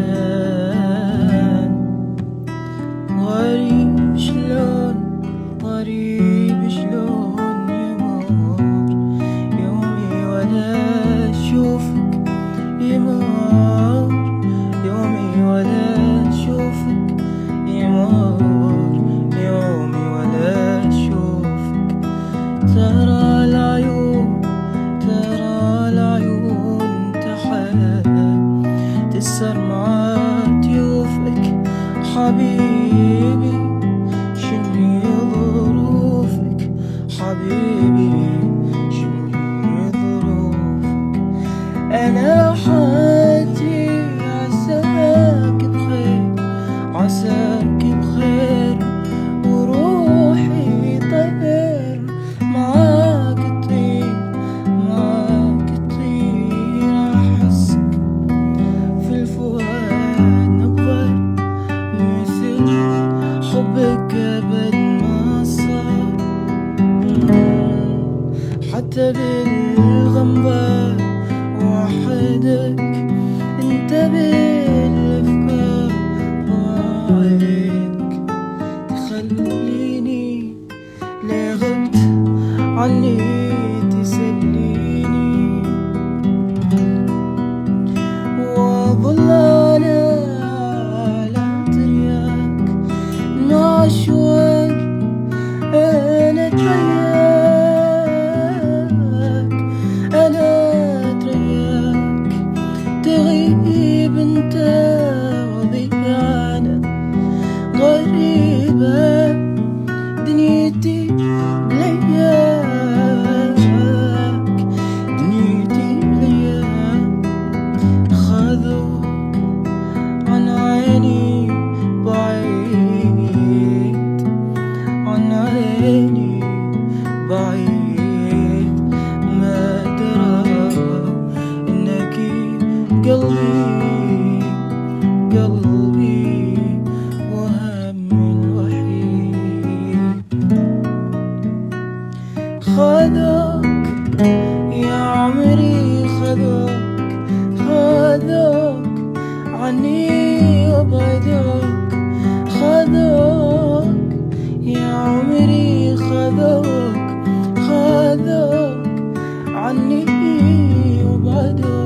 تيراران غريب شلون يمر يومي ولا أشوفك يمر يومي ولا أشوفك يمر يومي ولا أشوفك ترى العيون تسر مع ضيوفك حبيبي شني ظروفك حبيبي شني ظروفك أنا حياتي عساك بخير وروحي طير معاك تطير أحسك في الفؤاد نبض مثل حبك أبد ما صار حتى بالغنبة وحدك انت بالأفكار وعينك تخليني ليه غبت عني تسليني وأظل أنا على طريقك مع شوق أنا أترياك تغيب أنت وأضيع أنا غريبة دنيتي بلياك خذوك عن عيني بعيد ما درى إنك قلبي وهمي الوحيد خذوك يا عمري خذوك عني وبعدوك خذوك يا عمري خذوك عني وبعدوك